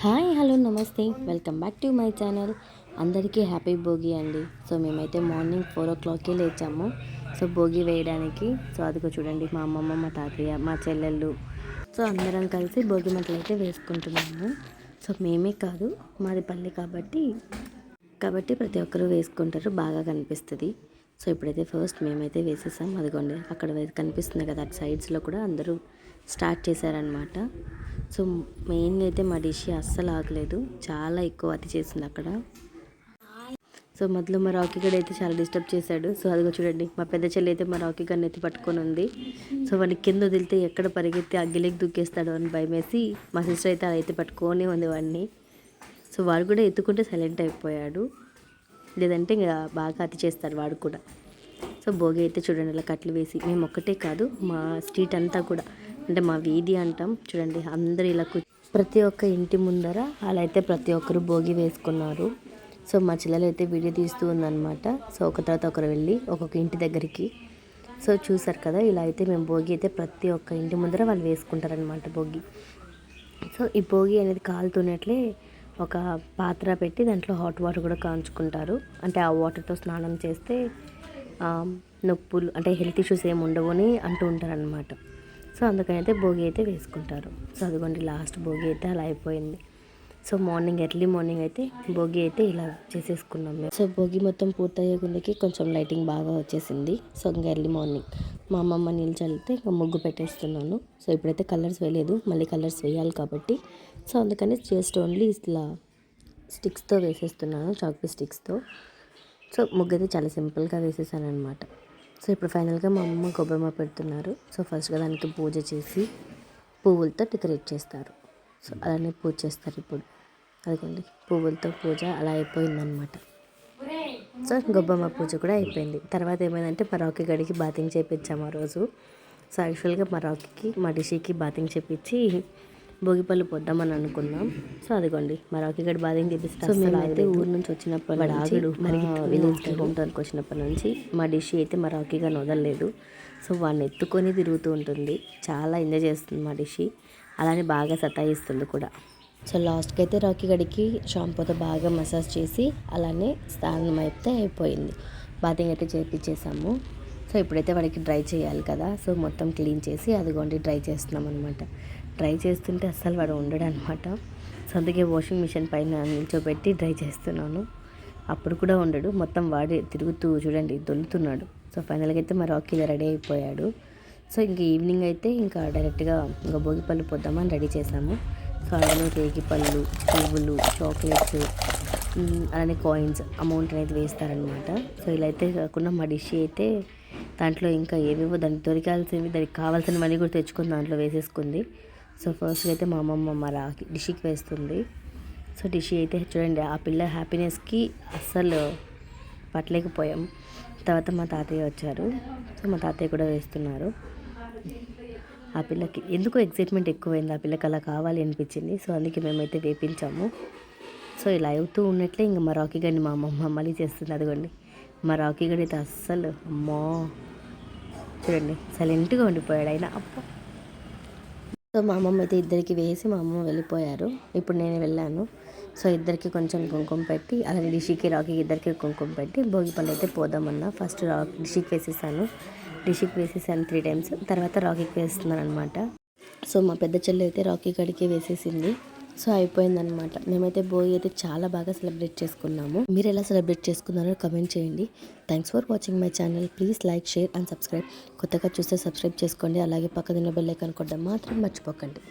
Hi hello నమస్తే welcome back to my channel. అందరికీ happy Bhogi అండి. సో మేమైతే మార్నింగ్ 4 o'clockకే లేచాము. సో భోగి వేయడానికి. సో అదిగో చూడండి, మా అమ్మమ్మ, మా తాతయ్య, మా చెల్లెళ్ళు, సో అందరం కలిసి భోగి మంటలు అయితే వేసుకుంటున్నాము. సో మేమే కాదు, మాది పల్లె కాబట్టి ప్రతి ఒక్కరూ వేసుకుంటారు, బాగా కనిపిస్తుంది. సో ఇప్పుడైతే ఫస్ట్ మేమైతే వేసేసాం. అదిగోండి అక్కడ కనిపిస్తుంది కదా, అటు సైడ్స్లో కూడా అందరూ స్టార్ట్ చేశారనమాట. సో మెయిన్గా అయితే మా డిష్ అస్సలు ఆగలేదు, చాలా ఎక్కువ అతి చేసింది అక్కడ. సో మధ్యలో మా రాకీ గడ్ అయితే చాలా డిస్టర్బ్ చేశాడు. సో అదిగో చూడండి, మా పెద్ద చెల్లి అయితే మా రాకీ గడ్ని ఎత్తి పట్టుకొని ఉంది. సో వాడిని కింద వదిలితే ఎక్కడ పరిగెత్తి అగ్గిలేకి దూకేస్తాడు అని భయమేసి మా సిస్టర్ అయితే అలా ఎత్తి పట్టుకొని ఉంది వాడిని. సో వాడు కూడా ఎత్తుకుంటే సైలెంట్ అయిపోయాడు, లేదంటే ఇంకా బాగా అతి చేస్తాడు వాడు కూడా. సో భోగి అయితే చూడండి అలా కట్లు వేసి, మేము ఒక్కటే కాదు మా స్ట్రీట్ అంతా కూడా, అంటే మా వీధి అంటాం చూడండి, అందరూ ఇలా ప్రతి ఒక్క ఇంటి ముందర అలా అయితే ప్రతి ఒక్కరు భోగి వేసుకున్నారు. సో మా చెల్లెలు అయితే వీడియో తీస్తూ ఉందన్నమాట. సో ఒక తర్వాత ఒకరు వెళ్ళి ఒక్కొక్క ఇంటి దగ్గరికి. సో చూసారు కదా, ఇలా అయితే మేము భోగి అయితే ప్రతి ఒక్క ఇంటి ముందర వాళ్ళు వేసుకుంటారనమాట భోగి. సో ఈ భోగి అనేది కాలుతున్నట్లే ఒక పాత్ర పెట్టి దాంట్లో హాట్ వాటర్ కూడా కాంచుకుంటారు. అంటే ఆ వాటర్తో స్నానం చేస్తే నొప్పులు అంటే హెల్త్ ఇష్యూస్ ఏమి ఉండవు అని అంటూ ఉంటారనమాట. సో అందుకని అయితే భోగి అయితే వేసుకుంటారు. సో అదిగోండి లాస్ట్ భోగి అయితే అలా అయిపోయింది. సో మార్నింగ్ ఎర్లీ మార్నింగ్ అయితే భోగి అయితే ఇలా చేసేసుకున్నాం మేము. సో భోగి మొత్తం పూర్తయ్యే గుండెకి కొంచెం లైటింగ్ బాగా వచ్చేసింది. సో ఇంకా ఎర్లీ మార్నింగ్ మా అమ్మమ్మ నీళ్ళు చల్లితే ఇంకా ముగ్గు పెట్టేస్తున్నాను. సో ఇప్పుడైతే కలర్స్ వేయలేదు, మళ్ళీ కలర్స్ వేయాలి కాబట్టి. సో అందుకని జస్ట్ ఓన్లీ ఇలా స్టిక్స్తో వేసేస్తున్నాను, చాక్పీ స్టిక్స్తో. సో ముగ్గు అయితే చాలా సింపుల్గా వేసేసాను అనమాట. సో ఇప్పుడు ఫైనల్గా మా అమ్మ గొబ్బెమ్మ పెడుతున్నారు. సో ఫస్ట్గా దానికి పూజ చేసి పువ్వులతో డెకరేట్ చేస్తారు. సో అలానే పూజ చేస్తారు ఇప్పుడు. అదిగోండి పువ్వులతో పూజ అలా అయిపోయిందనమాట. సో గొబ్బెమ్మ పూజ కూడా అయిపోయింది. తర్వాత ఏమైందంటే మా రాకీ గడికి బాతింగ్ చేయించాము ఆ రోజు. సో యాక్చువల్గా మా రాకీకి మా డిషికి బాతింగ్ చేయించి భోగిపళ్ళు పొద్దామని అనుకున్నాం. సో అదిగోండి మా రాకీ గడి బాతింగ్ చేపిస్తే, సో మేమైతే ఊరు నుంచి వచ్చినప్పటి నుంచి విలేజ్కి హోమ్టౌన్కి వచ్చినప్పటి నుంచి మా డిష్ అయితే మా రాకీ గడిని వదలలేదు. సో వాడిని ఎత్తుకొని తిరుగుతూ ఉంటుంది, చాలా ఎంజాయ్ చేస్తుంది మా డిష్. అలానే బాగా సతాయిస్తుంది కూడా. సో లాస్ట్కి అయితే రాకీ గడికి షాంపూతో బాగా మసాజ్ చేసి అలానే స్నానం అయితే అయిపోయింది. బాతింగ్ అయితే చేయించేసాము. సో ఇప్పుడైతే వాడికి డ్రై చేయాలి కదా. సో మొత్తం క్లీన్ చేసి అదిగోండి డ్రై చేస్తున్నాం అనమాట. డ్రై చేస్తుంటే అస్సలు వాడు ఉండడు అనమాట. సో అందుకే వాషింగ్ మిషన్ పైన నిల్చోబెట్టి డ్రై చేస్తున్నాను. అప్పుడు కూడా ఉండడు, మొత్తం వాడి తిరుగుతూ చూడండి దొల్లుతున్నాడు. సో ఫైనల్గా అయితే మా రాకీలో రెడీ అయిపోయాడు. సో ఇంక ఈవినింగ్ అయితే ఇంకా డైరెక్ట్గా ఇంకా భోగిపళ్ళు పొద్దామని రెడీ చేసాము. సో అందులో రేగిపళ్ళు, పువ్వులు, చాక్లెట్స్, అలానే కాయిన్స్ అమౌంట్ అనేది వేస్తారనమాట. సో ఇలా అయితే కాకుండా మా డిష్ అయితే దాంట్లో ఇంకా ఏవేవో దానికి దొరికాల్సినవి, దానికి కావాల్సినవన్నీ కూడా తెచ్చుకొని దాంట్లో వేసేసుకుంది. సో ఫస్ట్గా అయితే మా అమ్మమ్మ మా రాకి డిష్కి వేస్తుంది. సో డిష్ అయితే చూడండి, ఆ పిల్ల హ్యాపీనెస్కి అస్సలు పట్టలేకపోయాం. తర్వాత మా తాతయ్య వచ్చారు. సో మా తాతయ్య కూడా వేస్తున్నారు. ఆ పిల్లకి ఎందుకో ఎక్సైట్మెంట్ ఎక్కువైంది, ఆ పిల్లకి అలా కావాలి అనిపించింది. సో అందుకే మేమైతే వేపించాము. సో ఇలా అవుతూ ఉన్నట్లే ఇంకా మా రాకీ గడిని మా అమ్మమ్మ మళ్ళీ చేస్తుంది. అదిగోండి మా రాకీ గడి అయితే అస్సలు అమ్మో చూడండి సైలెంట్గా ఉండిపోయాడు ఆయన. అప్ప సో మా అమ్మమ్మ అయితే ఇద్దరికి వేసి మా అమ్మమ్మ వెళ్ళిపోయారు. ఇప్పుడు నేను వెళ్ళాను. సో ఇద్దరికి కొంచెం కుంకుమ పెట్టి, అలాగే డిషికి రాకీకి ఇద్దరికి కుంకుమ పెట్టి భోగిపళ్ళు అయితే పోదామన్నా. ఫస్ట్ డిషికి వేసేసాను 3 times. తర్వాత రాకీకి వేస్తున్నాను అనమాట. సో మా పెద్ద చెల్లి అయితే రాకీ గడికి వేసేసింది. సో అయిపోయిందనమాట. మేమైతే భోగి అయితే చాలా బాగా సెలబ్రేట్ చేసుకున్నాము. మీరు ఎలా సెలబ్రేట్ చేసుకున్నారో కమెంట్ చేయండి. Thanks for watching my channel. Please like, share and subscribe. కొత్తగా చూస్తే సబ్స్క్రైబ్ చేసుకోండి. అలాగే పక్కన బెల్ ఐకాన్ కొట్టడం మాత్రం మర్చిపోకండి.